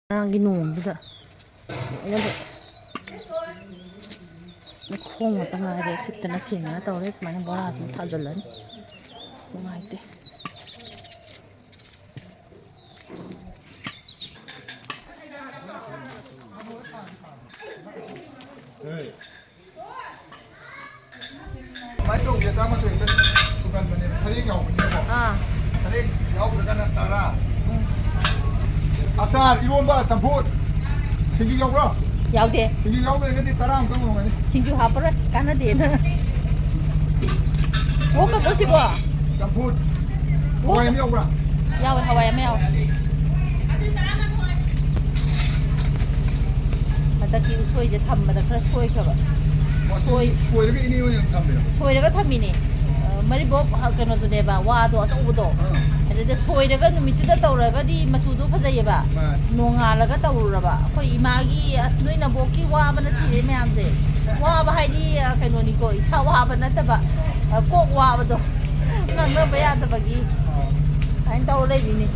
ꯉꯔꯥꯡꯒꯤ ꯅꯣꯡꯗꯨꯗ ꯑꯩꯉꯣꯟꯗ ꯈꯣꯡ ꯉꯥꯛꯇ ꯉꯥꯏꯔꯦ ꯁꯤꯠꯇꯅ ꯁꯦꯡꯗꯅ ꯇꯧꯔꯦ ꯁꯨꯃꯥꯏꯅ ꯕꯣꯔꯥꯁꯨ ꯊꯥꯖꯤꯜꯂꯅꯤ ꯑꯁ ꯅꯨꯡꯉꯥꯏꯇꯦ ꯀꯃꯥꯏꯅ ꯇꯧꯒꯦ 13ꯗ ꯁꯨꯒꯟꯕꯅꯦꯕ ꯁꯔꯦꯡ ꯌꯥꯎꯕꯅꯤꯅꯀꯣ ꯁꯔꯦꯡ ꯌꯥꯎꯗ꯭ꯔꯒꯅ 10 ꯑꯆꯥꯔ ꯏꯔꯣꯟꯕ ꯆꯝꯐꯨꯠ ꯁꯤꯡꯖꯨ ꯌꯥꯎꯕ꯭ꯔꯣ ꯌꯥꯎꯗꯦ ꯁꯤꯡꯖꯨ ꯌꯥꯎꯗ꯭ꯔꯒꯗꯤ 10 ꯑꯃꯨꯛꯇꯪ ꯑꯣꯏꯔꯝꯒꯅꯤ ꯁꯤꯡꯖꯨ ꯍꯥꯞꯄꯔꯣꯏ ꯀꯥꯟꯅꯗꯦꯅ ꯑꯣꯛꯀꯗ꯭ꯔꯣ ꯁꯤꯕꯣ ꯆꯝꯐꯨꯠ ꯍꯋꯥꯏ ꯑꯃ ꯌꯥꯎꯕ꯭ꯔꯥ ꯌꯥꯎꯋꯦ ꯍꯋꯥꯏ ꯑꯃ ꯌꯥꯎꯋꯦ ꯍꯟꯗꯛꯀꯤ ꯎꯁꯣꯏꯁꯦ ꯊꯝꯕꯗ ꯈꯔ ꯁꯣꯏꯈ꯭ꯔꯕ ꯁꯣꯏꯔꯒ ꯏꯅꯦ ꯑꯣꯏꯅ ꯊꯝꯃꯦꯕ ꯁꯣꯏꯔꯒ ꯊꯝꯃꯤꯅꯦ ꯃꯔꯤꯕꯣꯛ ꯀꯩꯅꯣꯗꯨꯅꯦꯕ ꯋꯥꯗꯣ ꯑꯆꯧꯕꯗꯣ ꯑꯗꯨꯗ ꯁꯣꯏꯔꯒ ꯅꯨꯃꯤꯠꯇꯨꯗ ꯇꯧꯔꯒꯗꯤ ꯃꯆꯨꯗꯣ ꯐꯖꯩꯌꯦꯕ ꯅꯣꯡꯉꯥꯜꯂꯒ ꯇꯧꯔꯨꯔꯕ ꯑꯩꯈꯣꯏ ꯏꯃꯥꯒꯤ ꯑꯁ ꯅꯣꯏ ꯅꯕꯣꯛꯀꯤ ꯋꯥꯕꯅ ꯁꯤꯔꯦ ꯃꯌꯥꯝꯁꯦ ꯋꯥꯕ ꯍꯥꯏꯗꯤ ꯀꯩꯅꯣꯅꯤꯀꯣ ꯏꯁꯥ ꯋꯥꯕ ꯅꯠꯇꯕ ꯀꯣꯛ ꯋꯥꯕꯗꯣ ꯉꯥꯡꯅꯕ ꯌꯥꯗꯕꯒꯤ ꯑꯗꯨꯃꯥꯏꯅ ꯇꯧꯔ ꯂꯩꯔꯤꯅꯤ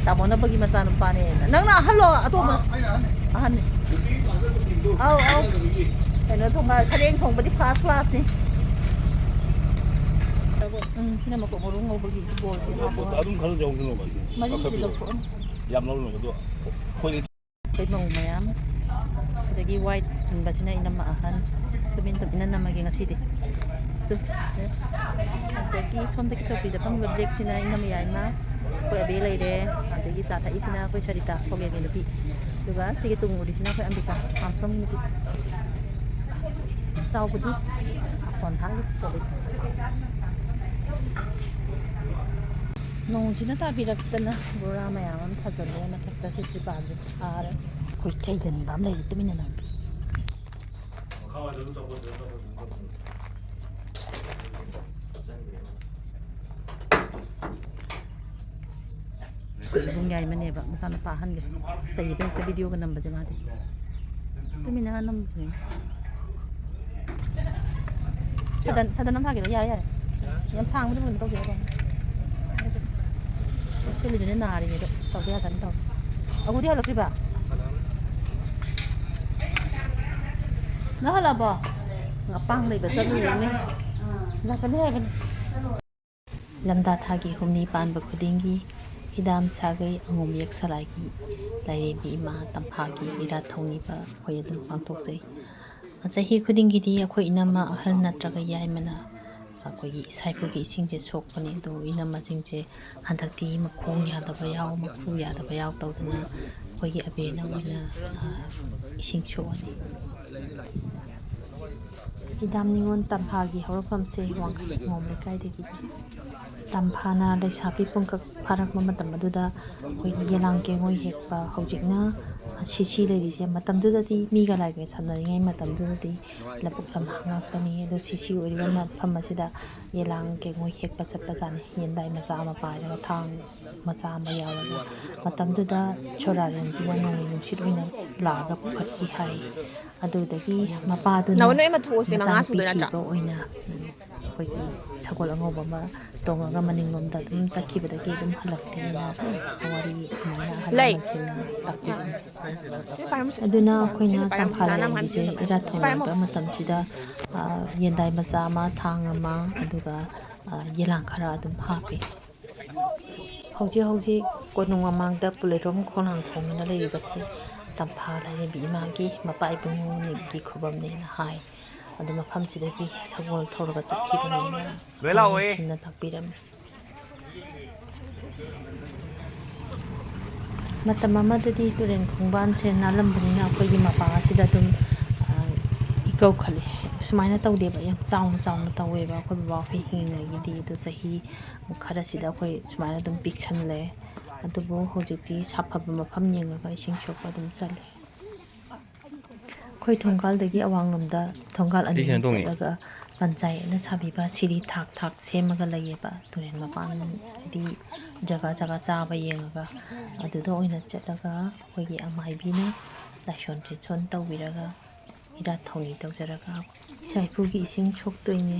ꯇꯥꯃꯣꯅꯕꯒꯤ ꯃꯆꯥꯅꯨꯄꯥꯅꯦ ꯅꯪꯅ ꯑꯍꯜꯂꯣ ꯑꯇꯣꯝꯕ ꯑꯍꯟꯅꯤ ꯑꯧ ꯑꯧ ꯀꯩꯅꯣ ꯊꯣꯡꯕ ꯁꯔꯦꯡ ꯊꯣꯡꯕꯗꯤ ꯐꯥꯔꯁ ꯀ꯭ꯂꯥꯁꯅꯤ ꯁꯤꯅ ꯃꯀꯣꯛ ꯃꯔꯨ ꯉꯧꯕꯒꯤ ꯕꯣꯜꯁꯦ ꯑꯗꯨꯝ ꯈꯔ ꯌꯧꯁꯤꯅꯣꯕ ꯃꯔꯨꯁꯤ ꯂꯧꯊꯣꯛꯑꯅꯤ ꯌꯥꯝ ꯂꯧꯔꯨꯅꯨ ꯑꯗꯣ ꯑꯩꯈꯣꯏ ꯃꯧ ꯃꯌꯥꯝ ꯑꯗꯒꯤ ꯋꯥꯏꯠ ꯊꯤꯟꯕꯁꯤꯅ ꯏꯅꯝꯃ ꯑꯍꯟ ꯇꯨꯃꯤꯟ ꯅꯝꯃꯒꯦ ꯉꯁꯤꯗꯤ ꯑꯗꯒꯤ ꯁꯣꯝꯗꯒꯤ ꯆꯧꯀ꯭ꯔꯤꯗ ꯐꯝꯃꯤꯕ ꯕ꯭ꯂꯦꯛꯁꯤꯅ ꯏꯅꯝꯃ ꯌꯥꯏꯃ ꯑꯩꯈꯣꯏ ꯑꯕꯦ ꯂꯩꯔꯦ ꯑꯗꯒꯤ ꯆꯥ ꯊꯛꯏꯁꯤꯅ ꯑꯩꯈꯣꯏ ꯁꯔꯤꯇꯥ ꯐꯧꯒꯦꯝꯒꯤ ꯅꯨꯄꯤ ꯑꯗꯨꯒ ꯁꯤꯒꯤ ꯇꯨꯡꯉꯨꯔꯤꯁꯤꯅ ꯑꯩꯈꯣꯏ ꯑꯝꯕꯤꯀꯥ ꯄꯥꯝꯁꯣꯝꯒꯤ ꯅꯨꯄꯤ ꯆꯥꯎꯕꯗꯤ ꯐꯣꯟ ꯊꯥꯒꯤ ꯆꯠꯂꯤ ꯅꯣꯡꯁꯤꯅ ꯇꯥꯕꯤꯔꯛꯇꯅ ꯕꯣꯔꯥ ꯃꯌꯥꯝ ꯑꯃ ꯊꯥꯖꯤꯜꯂꯦ ꯃꯊꯛꯇ ꯁꯤ ꯇ꯭ꯔꯤꯄꯥꯟꯁꯦ ꯊꯥꯔꯦ ꯑꯩꯈꯣꯏ ꯆꯩꯒꯟꯕ ꯑꯃ ꯂꯩꯔꯤ ꯇꯨꯃꯤꯟꯅ ꯅꯝꯕꯤ ꯏꯕꯨꯡ ꯌꯥꯏꯃꯅꯦꯕ ꯃꯆꯥꯅꯨꯄꯥ ꯑꯍꯟꯒ ꯆꯩꯕ ꯍꯦꯛꯇ ꯚꯤꯗꯤꯑꯣꯒ ꯅꯝꯕꯁꯦ ꯃꯥꯗꯤ ꯇꯨꯃꯤꯟꯅ ꯅꯝꯕꯅꯦ ꯁꯗꯟ ꯑꯃ ꯊꯥꯒꯦꯔꯣ ꯌꯥꯔꯦ ꯌꯥꯝ ꯁꯥꯡꯕꯗꯤ ꯀꯩꯅꯣ ꯇꯧꯒꯦꯔꯣ ꯆꯤꯜꯂꯤꯗꯨꯅ ꯅꯥꯔꯤꯉꯩꯗ ꯇꯧꯗ ꯌꯥꯗꯕꯅꯤ ꯇꯧ ꯑꯒꯨꯗꯤ ꯍꯜꯂꯛꯇ꯭ꯔꯤꯕ ꯅꯪ ꯍꯜꯂꯛꯑꯕꯣ ꯑꯄꯥꯡ ꯂꯩꯕ ꯆꯠꯂꯨꯔꯦꯅꯦ ꯂꯥꯛꯀꯅꯤ ꯍꯥꯏꯕꯅꯤ ꯂꯝꯗꯥ ꯊꯥꯒꯤ ꯍꯨꯝꯅꯤ ꯄꯥꯟꯕ ꯈꯨꯗꯤꯡꯒꯤ ꯍꯤꯗꯥꯝ ꯁꯥꯒꯩ ꯑꯉꯣꯝ ꯌꯦꯛ ꯁꯂꯥꯏꯒꯤ ꯂꯥꯏꯔꯦꯝꯕꯤ ꯏꯃꯥ ꯇꯝꯐꯥꯒꯤ ꯏꯔꯥꯠ ꯊꯧꯅꯤꯕ ꯑꯩꯈꯣꯏ ꯑꯗꯨꯝ ꯄꯥꯡꯊꯣꯛꯆꯩ ꯆꯍꯤ ꯈꯨꯗꯤꯡꯒꯤꯗꯤ ꯑꯩꯈꯣꯏ ꯏꯅꯝꯃ ꯑꯍꯜ ꯅꯠꯇ꯭ꯔꯒ ꯌꯥꯏꯃꯅ ꯑꯩꯈꯣꯏꯒꯤ ꯏꯁꯥꯏꯄꯨꯒꯤ ꯏꯁꯤꯡꯁꯦ ꯁꯣꯛꯄꯅꯤ ꯑꯗꯣ ꯏꯅꯝꯃꯁꯤꯡꯁꯦ ꯍꯟꯗꯛꯇꯤ ꯃꯈꯣꯡ ꯌꯥꯗꯕ ꯌꯥꯎ ꯃꯈꯨ ꯌꯥꯗꯕ ꯌꯥꯎ ꯇꯧꯗꯅ ꯑꯩꯈꯣꯏꯒꯤ ꯑꯕꯦꯅ ꯑꯣꯏꯅ ꯏꯁꯤꯡ ꯁꯣꯛꯑꯅꯤ ꯍꯤꯗꯥꯝ ꯅꯤꯉꯣꯜ ꯇꯝꯐꯥꯒꯤ ꯍꯧꯔꯛꯐꯝꯁꯦ ꯋꯥꯡꯈꯩ ꯑꯉꯣꯝ ꯂꯩꯀꯥꯏꯗꯒꯤꯅꯤ ꯇꯝꯐꯥꯅ ꯂꯩꯁꯥꯕꯤ ꯄꯨꯡꯀꯛ ꯐꯥꯔꯛꯄ ꯃꯇꯝ ꯑꯗꯨꯗ ꯑꯩꯈꯣꯏꯒꯤ ꯌꯦꯂꯥꯡ ꯀꯦꯡꯉꯣꯏ ꯍꯦꯛꯄ ꯍꯧꯖꯤꯛꯅ ꯁꯤꯁꯤ ꯂꯩꯔꯤꯁꯦ ꯃꯇꯝꯗꯨꯗꯗꯤ ꯃꯤꯒ ꯂꯥꯏꯒ ꯁꯝꯅꯔꯤꯉꯩ ꯃꯇꯝꯗꯨꯗꯗꯤ ꯂꯧꯕꯨꯛ ꯂꯝꯍꯥꯡ ꯉꯥꯛꯇꯅꯤ ꯑꯗꯣ ꯁꯤꯁꯤ ꯑꯣꯏꯔꯤꯕ ꯃꯐꯝ ꯑꯁꯤꯗ ꯌꯦꯂꯥꯡ ꯀꯦꯡꯉꯣꯏ ꯍꯦꯛꯄ ꯆꯠꯄꯖꯥꯠꯅꯤ ꯌꯦꯟꯗꯥꯏ ꯃꯆꯥ ꯑꯃ ꯄꯥꯏꯔꯒ ꯊꯥꯡ ꯃꯆꯥ ꯑꯃ ꯌꯥꯎꯔꯒ ꯃꯇꯝꯗꯨꯗ ꯁꯣꯔꯥꯔꯦꯟꯁꯤꯅ ꯅꯣꯡꯂꯩ ꯅꯨꯡꯁꯤꯠ ꯑꯣꯏꯅ ꯂꯥꯛꯑꯒ ꯄꯨꯈꯠꯈꯤ ꯍꯥꯏ ꯑꯗꯨꯗꯒꯤ ꯃꯄꯥꯗꯨꯅ ꯃꯆꯥꯅꯨꯄꯤ ꯊꯤꯕ ꯑꯣꯏꯅ ꯑꯩꯈꯣꯏꯒꯤ ꯁꯒꯣꯜ ꯑꯉꯧꯕ ꯑꯃ ꯇꯣꯡꯉꯒ ꯃꯅꯤꯡꯂꯣꯝꯗ ꯑꯗꯨꯝ ꯆꯠꯈꯤꯕꯗꯒꯤ ꯑꯗꯨꯝ ꯍꯜꯂꯛꯇꯦꯅ ꯋꯥꯔꯤ ꯑꯗꯨꯃꯥꯏꯅ ꯑꯍꯜ ꯂꯃꯟꯁꯤꯡꯅ ꯇꯥꯛꯄꯤꯔꯝꯃꯤ ꯑꯗꯨꯅ ꯑꯩꯈꯣꯏꯅ ꯇꯝꯐꯥ ꯂꯥꯏꯔꯦꯝꯕꯤꯁꯦ ꯏꯔꯥꯠ ꯊꯧꯅꯤꯕ ꯃꯇꯝꯁꯤꯗ ꯌꯦꯟꯗꯥꯏ ꯃꯆꯥ ꯑꯃ ꯊꯥꯡ ꯑꯃ ꯑꯗꯨꯒ ꯌꯦꯂꯥꯡ ꯈꯔ ꯑꯗꯨꯝ ꯍꯥꯞꯄꯤ ꯍꯧꯖꯤꯛ ꯀꯣꯅꯨꯡ ꯃꯃꯥꯡꯗ ꯄꯨꯂꯩꯔꯣꯝ ꯈꯣꯡꯅꯥꯡꯈꯣꯡꯅ ꯂꯩꯔꯤꯕꯁꯦ ꯇꯝꯐꯥ ꯂꯥꯏꯔꯦꯝꯕꯤ ꯏꯃꯥꯒꯤ ꯃꯄꯥ ꯏꯕꯨꯡꯉꯣꯒꯤ ꯈꯨꯕꯝꯅꯦꯅ ꯍꯥꯏ ꯑꯗꯨ ꯃꯐꯝꯁꯤꯗꯒꯤ ꯁꯒꯣꯜ ꯊꯧꯔꯒ ꯆꯠꯈꯤꯕꯅꯦꯅ ꯑꯍꯜꯁꯤꯡꯅ ꯇꯥꯛꯄꯤꯔꯝꯃꯤ ꯃꯇꯝ ꯑꯃꯗꯗꯤ ꯇꯨꯔꯦꯟ ꯈꯣꯡꯕꯥꯟꯁꯦ ꯅꯥꯜꯂꯝꯕꯅꯤꯅ ꯑꯩꯈꯣꯏꯒꯤ ꯃꯄꯥ ꯑꯁꯤꯗ ꯑꯗꯨꯝ ꯏꯀꯧꯈꯠꯂꯦ ꯁꯨꯃꯥꯏꯅ ꯇꯧꯗꯦꯕ ꯌꯥꯝ ꯆꯥꯎꯅ ꯇꯧꯋꯦꯕ ꯑꯩꯈꯣꯏ ꯕꯕꯥ ꯍꯣꯏ ꯍꯤꯡꯉꯤꯉꯩꯒꯤꯗꯤ ꯑꯗꯣ ꯆꯍꯤ ꯈꯔꯁꯤꯗ ꯑꯩꯈꯣꯏ ꯁꯨꯃꯥꯏꯅ ꯑꯗꯨꯝ ꯄꯤꯛꯁꯜꯂꯦ ꯑꯗꯨꯕꯨ ꯍꯧꯖꯤꯛꯇꯤ ꯁꯥꯐꯕ ꯃꯐꯝ ꯌꯦꯡꯉꯒ ꯏꯁꯤꯡ ꯁꯣꯛꯄ ꯑꯗꯨꯝ ꯆꯠꯂꯦ ꯑꯩꯈꯣꯏ ꯊꯣꯡꯒꯥꯜꯗꯒꯤ ꯑꯋꯥꯡꯂꯣꯝꯗ ꯊꯣꯡꯒꯥꯜ ꯑꯅꯤꯃꯨꯛ ꯆꯠꯂꯒ ꯄꯟꯆꯥꯌꯦꯠꯅ ꯁꯥꯕꯤꯕ ꯁꯤꯔꯤ ꯊꯥꯛ ꯁꯦꯝꯃꯒ ꯂꯩꯌꯦꯕ ꯇꯨꯔꯦꯟ ꯃꯄꯥꯟ ꯍꯥꯏꯗꯤ ꯖꯒꯥ ꯆꯥꯕ ꯌꯦꯡꯉꯒ ꯑꯗꯨꯗ ꯑꯣꯏꯅ ꯆꯠꯂꯒ ꯑꯩꯈꯣꯏꯒꯤ ꯑꯃꯥꯏꯕꯤꯅ ꯂꯥꯏꯁꯣꯟ ꯇꯤꯟꯁꯣꯟ ꯇꯧꯕꯤꯔꯒ ꯏꯔꯥꯠ ꯊꯧꯅꯤ ꯇꯧꯖꯔꯒ ꯏꯆꯥ ꯏꯄꯨꯒꯤ ꯏꯁꯤꯡ ꯁꯣꯛꯇꯣꯏꯅꯦ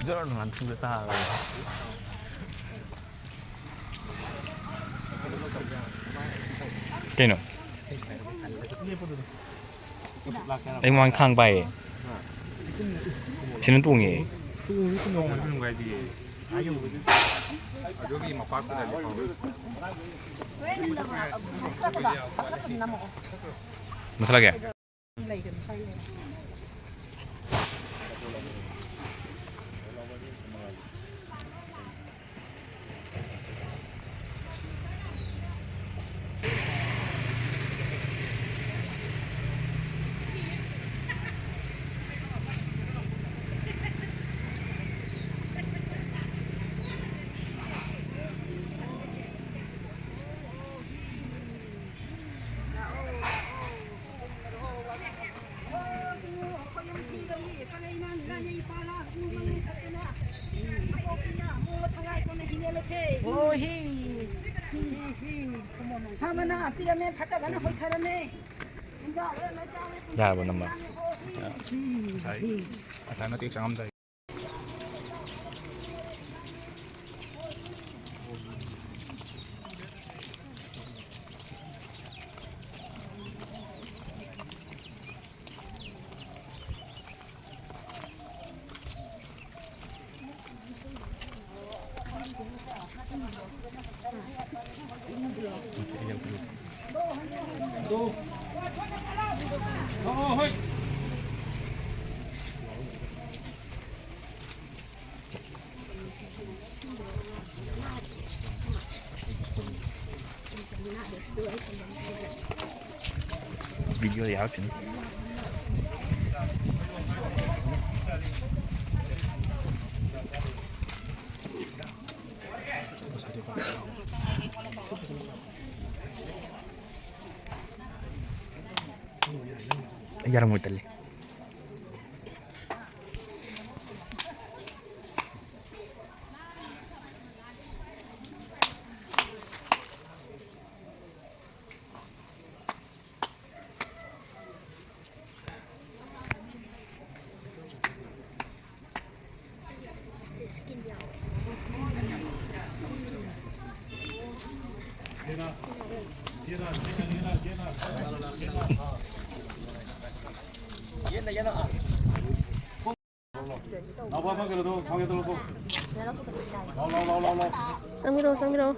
저런 안 튼다. cái nữa anh mang khang bay 지는 똥이 똥 만드는 거야 이게. 여기 막 바꾸다 이거. 마사라게 야, 뭐 남아. 잘 맞게 장합니다. 비디오 야ችን. 야랑 못 달래. 나와 방에 들어 방에 들어고. 쌍미로 쌍미로.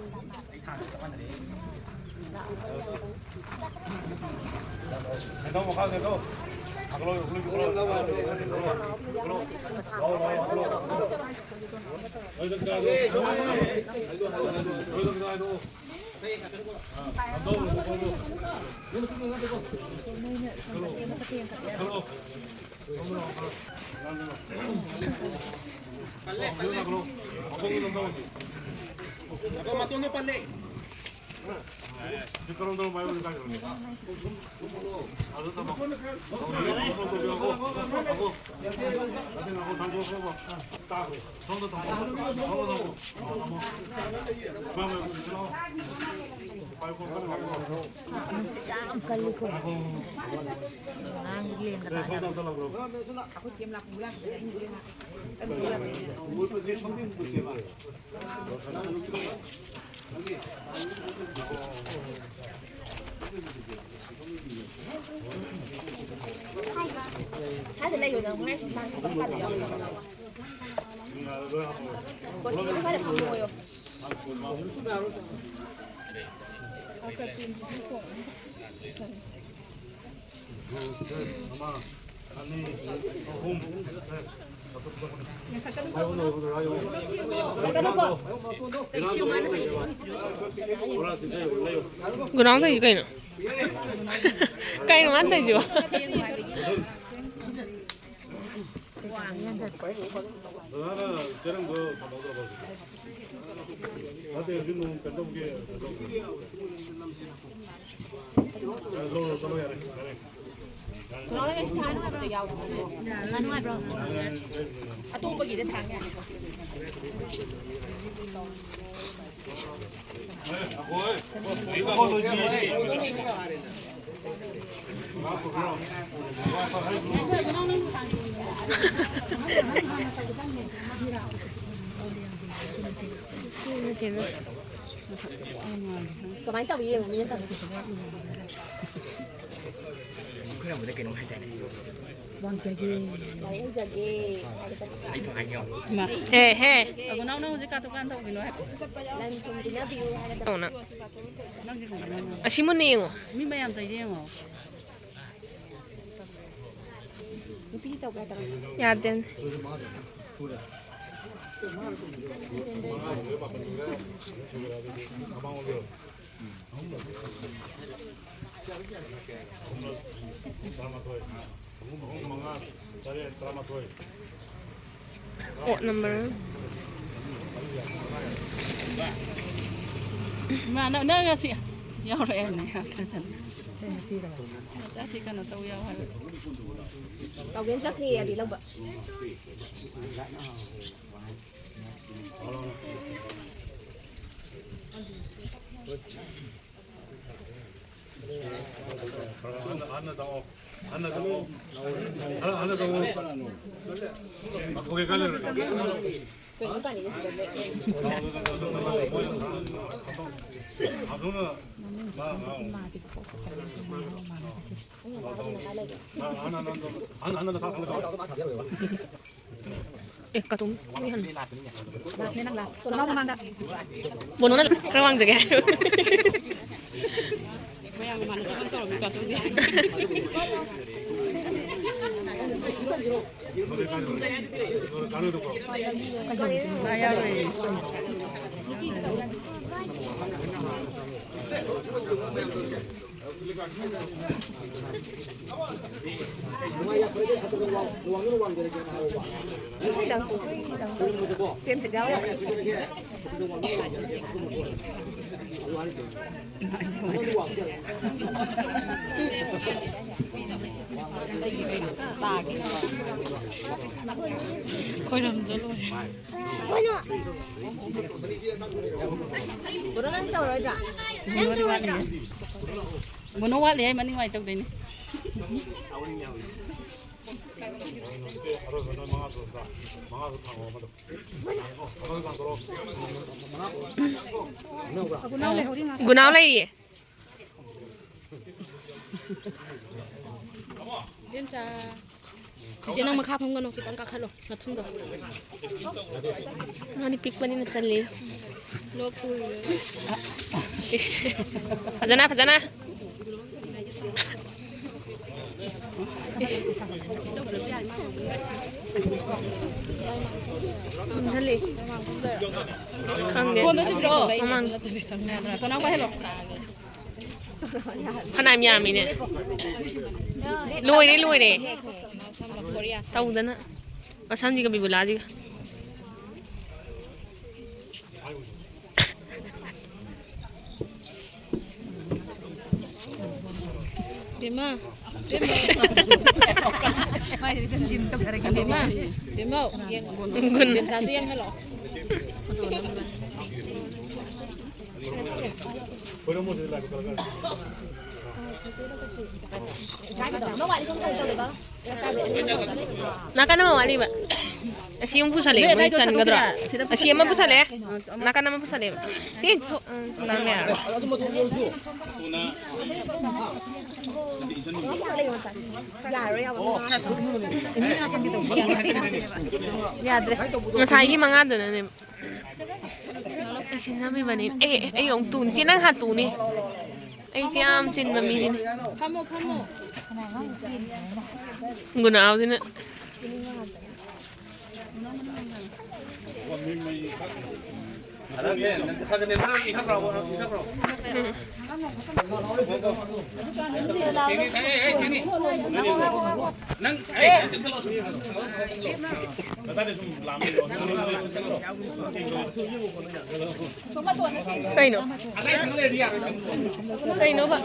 내가 뭐 가서 내가. 그럼 Thái thì lấy rồi đồng ngay mang không phải được. Có gì nó phải được mua rồi. Cái đó cái gì cây nữa? Cây nó ăn tay chưa? 저런 거다 먹으러 가고. 나한테 요즘 좀 뺀다 보게. nó lấy cái thang nó phải giàu nó nói rồi à tu bao gì đến thang nha cái bánh tao bị gì mà mình tao 그냥 무조건 너무 할때 lấy giờ gì 아이 좀 안녕 해. lên cùng đi nó view hay là 오나. 아 시문이요. tí tàu cái tàu 야된. nomor. Mà nó chị nhau rồi em này thân thân chắc chỉ cần là tàu nhau hay tàu kiến chắc thì bị lông bận 오케이 갈래. cái này nó 까동. 뭐는 그런 저게. Bayar rồi. tiêm thịt gấu Khôi rầm rồi luôn. ôi nhở bữa đó ăn trâu rồi cả Muốn đi quát đi. Muốn nó quát đi mà đi ngoài trong đấy này. quần áo này gì? Kasi nang maghapon nga no kitang kakalo natundo Ano pick pa ni nasali? no pool Pajana. Dali. Kangge. Mamang. Tao nang ba hello. Panam yami ne. Lôi đi. Tao đó nè. Mà sao gì cái bị bula gì? Bima Bim satu yang hello Naka naman wali ba? Asi yung pusali, mo san gadra. Asi yung pusali. Naka naman pusali. Sige, nami ah. Masaya mga doon na. Kasi namin ba ni? Yung tun, sinang hatu ni? Ay siyam sin mamili ni. Pamo Guna din na. Kayno? Kayno ba?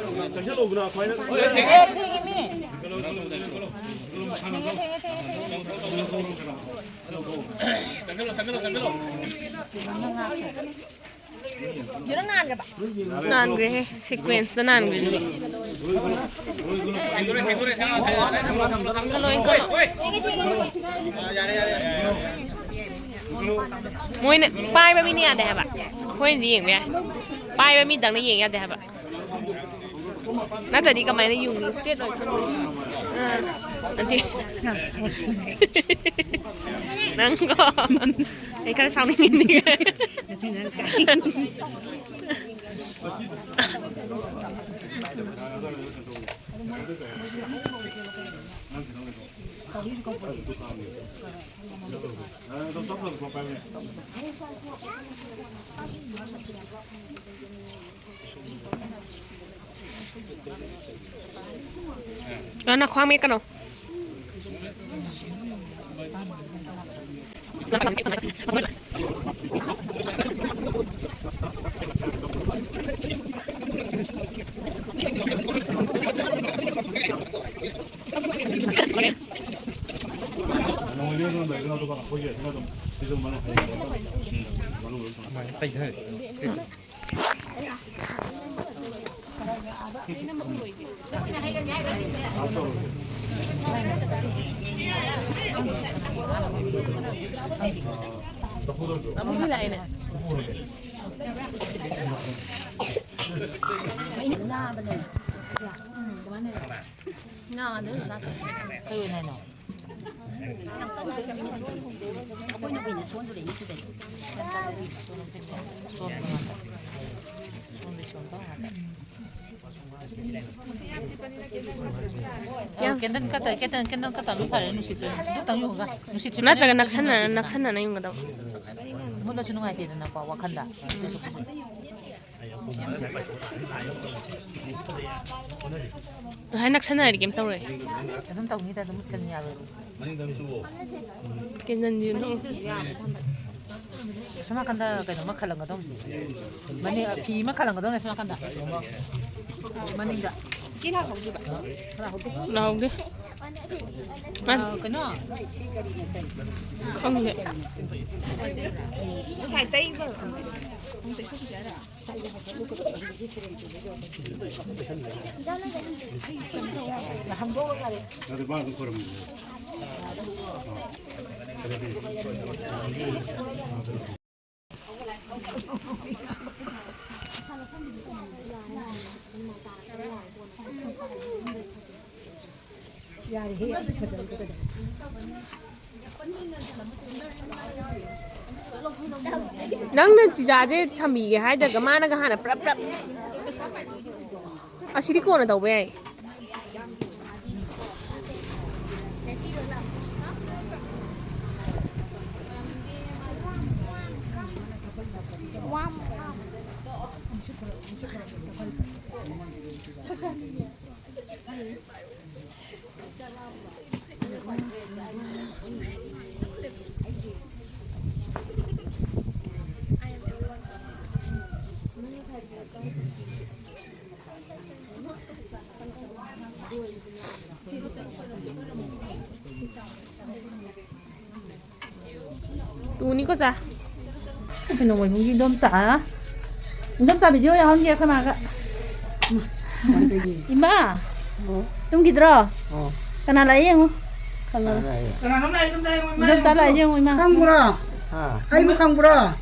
Naan gre sequence na naan gre. Môi này pai ba mi nia đẹp ạ. Môi gì vậy? Pai ba mi đằng này gì vậy đẹp ạ. Nó giờ đi cầm máy nó dùng straight rồi. Anh chị. Nắng có. Cái cái sau này nhìn đi. Đó là khoang mấy cái đâu? Cái này nè. Nataga naksana na yung daw. Mula sa nung ati na kwa wakanda. Hay naksana rin game tawre. Anong tawag nito dumut kaniya ro. Kenan yun no. Sama kanda kaya makalang ka daw. Mani pi makalang ka daw na sama kanda. Maning da. Nào đi. Ăn. Cái nó. Không vậy. Xài tay vào. Nang chijaje chami hai daga mana ga hana prap prap. Asiri ko na daw be. Tụi ní có ra. Cái nồi muốn gì đom chả. Đom chả bị chưa ya hôm kia khai mà cả. Ima. Tung kidra. Kana lại không? Kana. Đom chả lại chứ ima. Kangura. Ai mà kangura.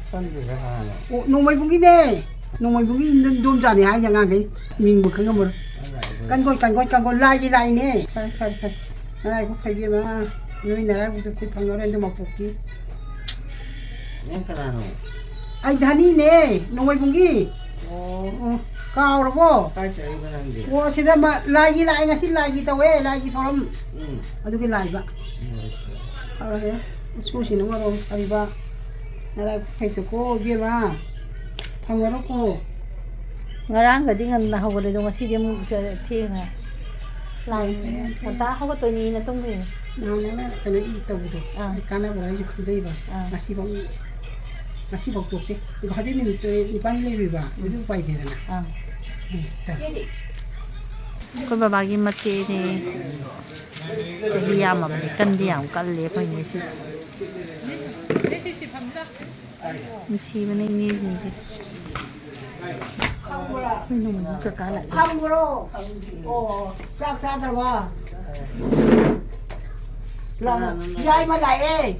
Nông mấy bung này. Nông mấy bung đom chả này hay chẳng cái mình bực không mà. Căn con lai gì lai nè. Khai. Này cũng phải biết mà. Người này cũng phải phăng nó lên cho một phục kí. Ai dhani nè, nông mấy bung gì. Cao rồi bố. Ủa xin ra mà lai gì ngay xin lai gì tao ấy, lai gì sao lắm. Aduh cái lai vậy. Kalau ya, sushi nomor 5. Nara phải tụi cô biết mà. 방어놓고 ngarang ngan hawale dong si dia mu thienga lai ta hawa to ni na tong ni 나는 그냥 이 떡도 까나 뭐라 이제 큰저이 봐 마시방 쪽대 이거 하더니 이 빨리 레비 봐 이거 봐야 되잖아 ko ba bagi mache ni jadi yam kan diam kan le pa ni si si ba ni si nung ka kala 함부로 싹 싸다봐 yai mà lại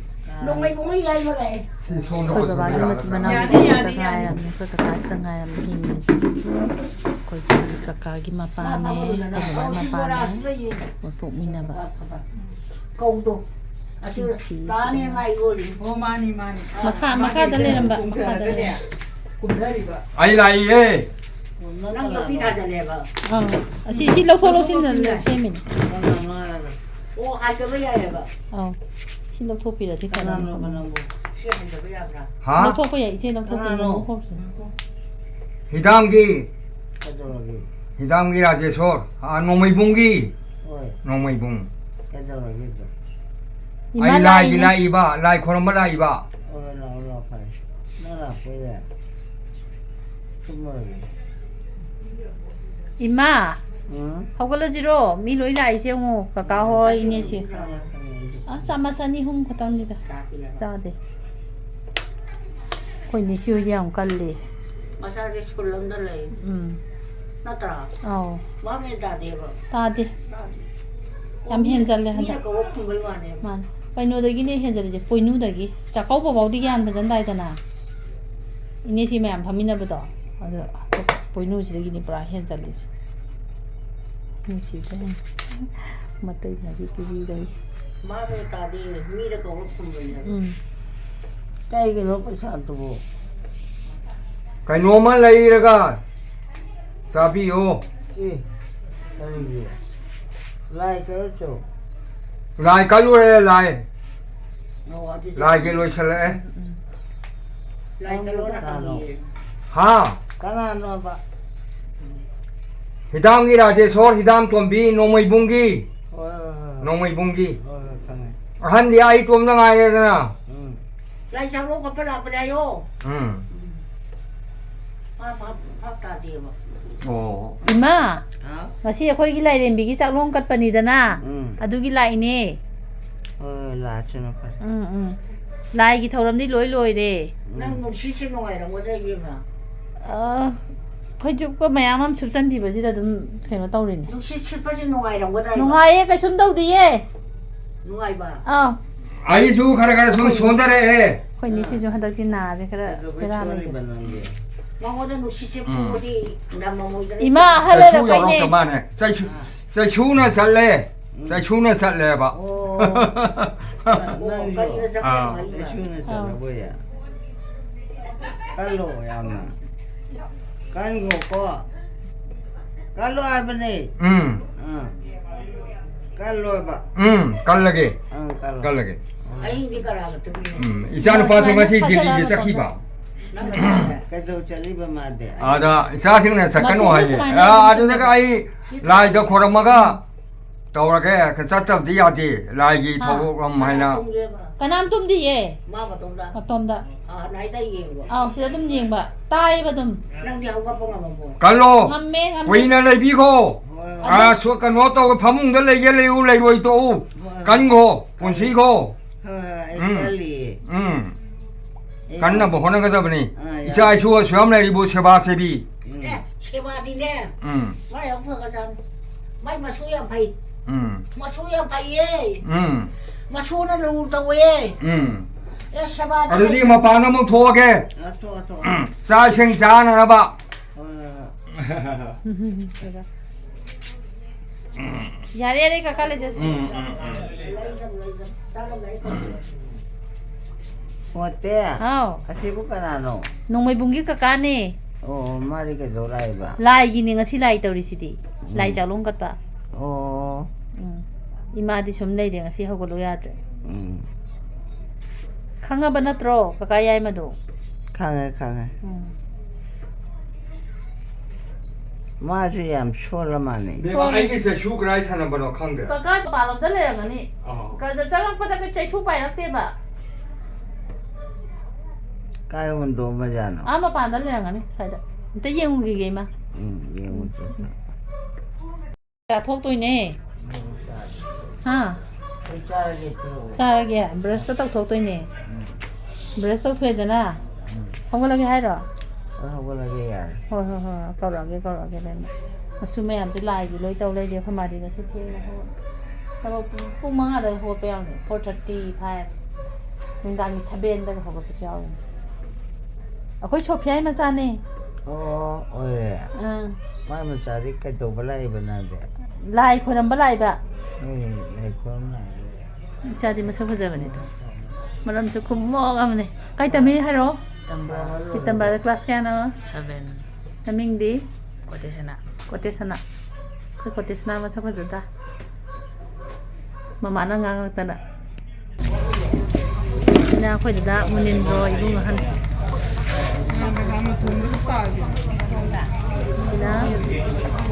đồng này cũng mấy yai mà lại Koi ba bagi mas manang sa ngai ram ni ko kakas ta ngai ram hin ni si koi kakagi mapane ko mapane ko pu mina ba công tu ta này mày rồi makha dale ram ba makha dale 아니 나이에 năng cho phi thật là bà si lo sin le semin ô hai cái bây giờ bà si lo thopi la ti ka na siết mình bây giờ ra 하 lo thopi ya ije lo thopi lo ko 히담기라 제소 아 농의 봉기 농의 봉 아니 라이 이바 라이 코로마 이바 ima hawala jiro mi loi lai se ngo kaka hoi ni si sama sani hum khatang ni da sa de koi ni siu yang kalle massage school london lại nó trả bao nhiêu ta đi bà ta de yam hen jalle đi hada có không mấyวันnày man paino dagi ne hen jalle je poinu dagi chakau ba baudi yan bajan dai da na ini si mayam phamina ba do ado poinu si dagi ni pra hen jalle si ta matai na ji ki dai bao nhiêu ta đi mi đã có không mấy cái cái nó phải sao tu cái 노만 라이라가 사비요 lại cái đó 라이 깔로에 라이 라이 게로 살레 lại cái đó là gì 하 cái nào nó bà 히담기라 제소 히담 톰비 농의 봉기 농의 봉기 한디 아이 톰 나가야 되잖아 lại sao lúc có phải làm cái này không pháp ta đi mà 어 ima ngasi akhoi gi lai ren bi gi chak long kat pani dana adu gi lai ne là cho nó phải lai gi thoram ni loi loi re năng nông sĩ sinh ngoài là một cái gì mà khoi ju ko mayam am subsan di ba si da dum khaino taw rin nông sĩ sinh phát sinh ngoài là một cái nungai e ka chum taw di e ngoài bà 아이 주 가라 손 손다래 khoi ni si ju hadak ti na je kara kara mà có nông sĩ sinh phụ đi nằm mà một cái ima hala ra 주 kai 여러 ne 점만해 자 주나 살래 자 주나 살래 봐 Kan ko Kalau apa ni? Kalau ba? 깔라게 깔라게 Ai hindi ka raga to. 이자는 봐서 같이 들리게 sakhiba Kaso chali ba made. 아다 사생네 sakano 하지 아주 내가 아이 라이더 코로마가 tawrake ka chatab diati laigi thawu ram haina kanam tum di ye Ma ma tom da. tom da Nai tai yeng ba. sida tum yeng ba tai ba tum Nang di hau ka po ngam po. kallo ngamme weina lei bi ko a su ka no to phamung da lei ye lei u lei roi to kan go kun si ko Kali. kan na bo hona ga da bani isa su swam lei bo seba sebi Seba di ne. Ma ya pho ka san. Mai ma su yam pai. Ma su yam pai ye. Ma su na lu to ye. Seba di. 아르디 뭐 바나 뭐 도와게 사생 자나 봐 yare yare kakak le jase Mote. Kasi bukan ano. nong mai bungi kakak ne Oh, mari ka dorai ba. lai gi ni ngasi lai tawri sidi lai jalong kat pa Oh. ima di sum lai de ngasi hogolo ya tre khanga ba natro kakak yai ma do Khang. 마주 얌 쇼라마네. 내가 알겠어. 슈그라이 타는 번호 칸데. ก็ก็ป่าเราจะเลยอย่างนี้ 어. ก็จะลักก็จะไปใจชูไปนักเตะบ่ 까요면 도마잖아. มาป่านนั่นเลยอย่างนี้ใช่แต่แต่ยังงูกี่มา 얘 못했어. แต่ทกตัวนี้ฮะ 쌀겠죠. ซาระเกียบรสก็ต้องทกตัวนี้บรสต้องถ้วยเดนะผมก็เลยให้หรอ 하고라게 야. โอ้โหก็รอเกเลยมาซูเมียมจะไล่กี่ร้อยเท่าไรเดียวเข้ามาดีนะสุดที่นะแต่ว่าพวกมึงอะไรหัวเปรี้ยวเนี่ย4:30 มึงดังชาเบนได้ก็หัวกระเจ้าเอาค่อยชอบย้ายมาจานนี่ 오래. 마음은 자리까 도발라이 बना데. ไล่คนนั้นบ่ไล่แบบ 내 그럼나. จาดีมาสักพักจะวันนี้มันจะคุ้มมอกอ่ะมันนี่ใกล้แต่ไม่ให้หรอ 담바. พี่ตำบาร์คลาสแค่นะ 7 น้ำมิงดี กดได้ชนะ กดเทศนาคือกดเทศนามาสักพักจะได้มานั่งงานกันนะนี่ค่อยจะได้มันนินรออีกลุงหันนี่นะ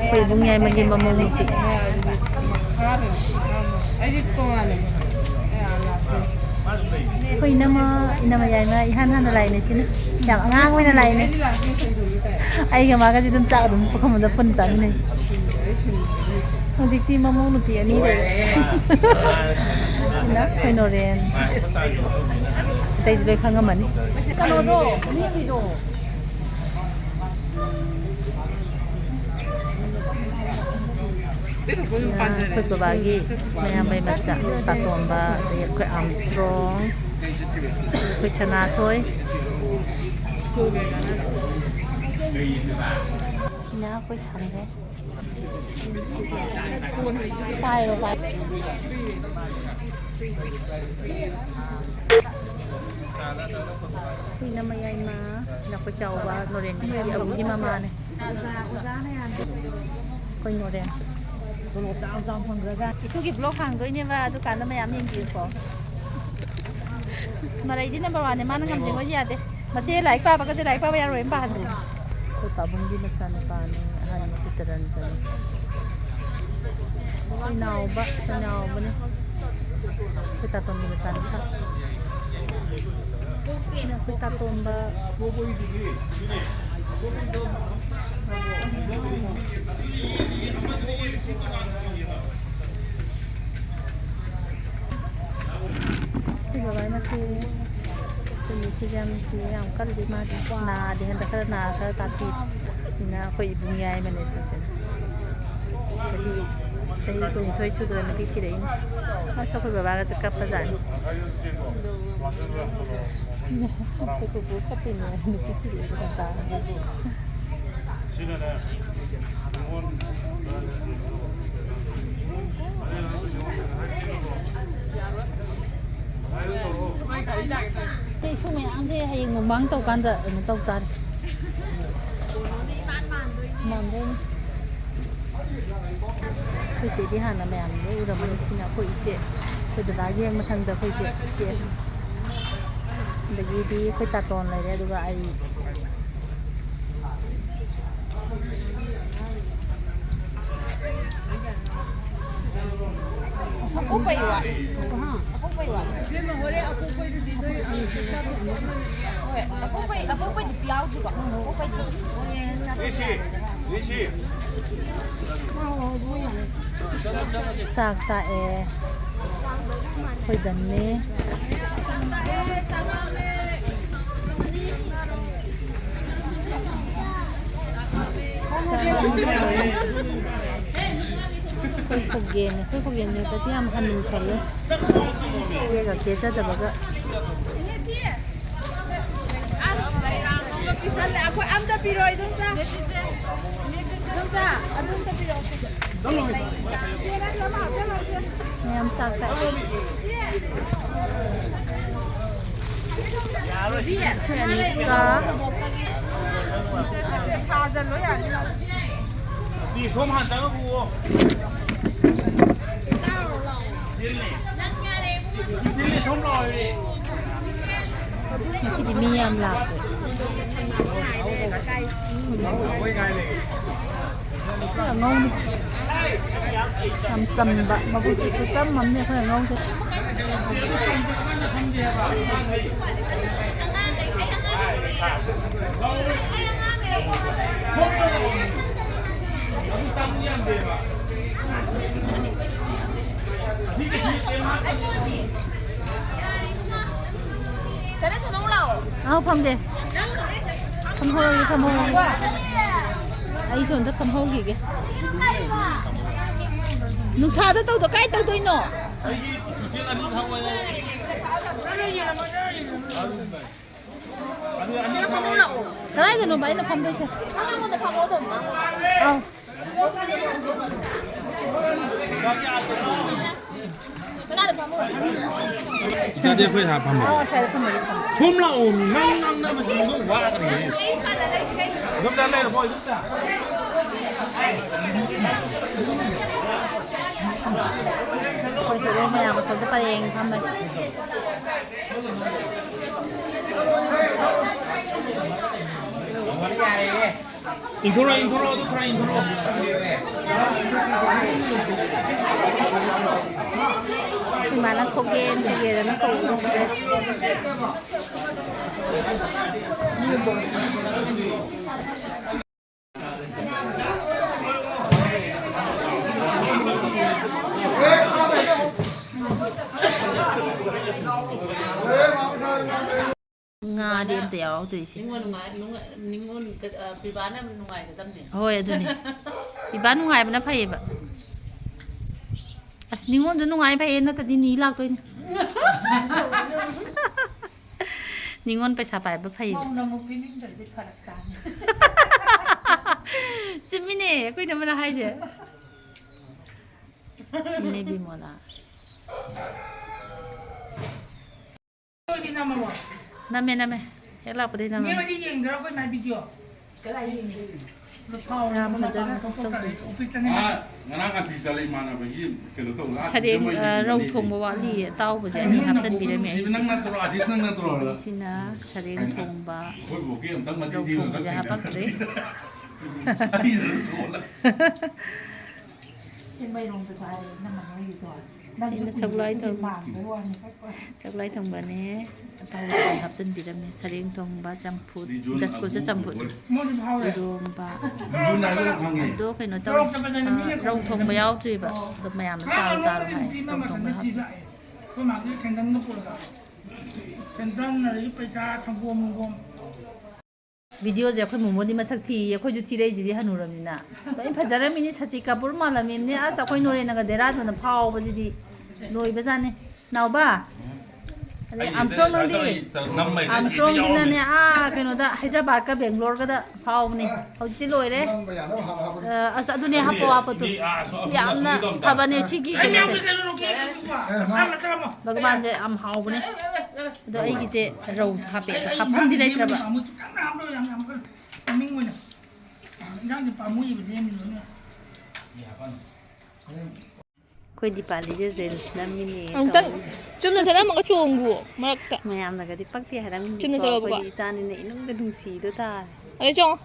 ไปบุ้งใหญ่มากินบะหมี่ติคุยน้ำมาใหญ่มาอีหันอะไรเนี่ยชิ้นอยากง้างไว้อะไรเนี่ยไอ้ก็มาก็จะต้องจ่ายผมเพราะมันจะพ้นจันนี่จริงที่มะม่วงหนุตีอันนี้เลยนะคุยโนเรียนแต่โดยข้างกันมันนี่ก็โนโดนี่มีโดคุยกับบากี้ไม่ยังไม่มาจากตาตอนบ้าเรียกคุยอาร์มสตรองคุยชนะถ้วยน้าคุยทำได้ไปหรอไปคุยน้ำมันใหญ่มานักคุยเจ้าว่าโนเรียนที่เอาบุญที่มาเนี่ยคุยโนเรียน이쪽이 블록한 거 이니까 또 간다 뭐 얌님 비고 말아 이제 넘버 1에 많은 감지 뭐 해야 돼 맞지 라이크 아빠 그때 라이크 아빠 야로 엠바 한데 그 따봉기 맞잖아 바는 하는 시트라는 전에 나오바네 그 따봉기 맞잖아 그 따봉바 Tiga kali masih kondisi jam siang kan di mana? Nah di hendak kerana saya tadi, ini aku ibunya yang mana saja. Jadi saya pun itu sudah nanti tidak ini. Masa aku bawa ke cakap pasal. Aku buka pinnya nanti tidak kata. Cái số mẹ ăn thế hay ngủ bắn tàu can giờ nó tàu tan mòn đây cái chị đi hàng là mẹ ăn đấy rồi mình xin nào phải chị phải được đá riêng mà thằng đó phải chị để đi phải tạt toàn này đấy được ai Aku pa iwa. Aku pa iwa. Aku pa di piao juga. Aku pa sih. Nisi. Sakta Hoy danne. Koi ne tati am hanu sayo ye ga kecha da baga aku am da piro idon sa adun da piro ni am sa ka你说嘛，这个不？ Masih di miyam lah. ngâu đi làm sầm bạ mà bố sĩ cứ sắm mắm này phải ngâu chứ 펌 돼. 펌 호기. 아이 좋은데 펌 호기게. 누사도 또 까이 또 있노. cái này nó bấy nó 펌 되지. 자, 내 거에 다 밥 먹어. 폼 나오면 낭낭 나면 이거 와 그래. 그럼 달래 뭐 있다. 거기 들어오면 저도 빨리 한번. 인트로 인트로 트라 인트로. mà nó khô ghen thì về là nó khô nga đêm tèo từ gì ningon bị bán em ngoài cái tâm này thôi à này bị bán ngoài mà nó phải vậy ningon 저 nung ay pa na tadi nilak to ningon pa sa pa ba pa Jimine ko naman na hay je ini bi mo na name hela pa din naman 사령 rau thùng bò li tao bây giờ đi hấp dẫn bị đấy mẹ xin 사령 thùng bò rau thùng bây giờ hấp bắt đấy xin sốc lấy thùng bò này tao bây giờ hấp dẫn bị đấy mẹ 사령 thùng bò trăm phút das có trăm phút rồi bà đó cái nói tao rau thùng bò áo tùy bà được mẹ làm sao ra được này rau thùng bò hấp video je khoi momo di masak thi khoi ju thi rei ji di hanuram na bai phajara mini sachi kapur malamim ne asa khoi nore na ga dera na phao ba ji di loi ba jane naw ba amstrong nang di amstrong din na ne kai no da Hyderabad ka Bangalore ka da phao ni hoj ti loi re asa du ne hapo tu yamna thabane chi gi ke ne bhagwan je am hao ne do ai gi je rau hape ha pham di lai tra ba khoi Dipali je reels namini 아무튼 좀더 제가 뭔가 좋은 거 말할까 mayam na ga di pakti haram Chuna sa loob ba? chani ne inong da dungsi do ta 알죠?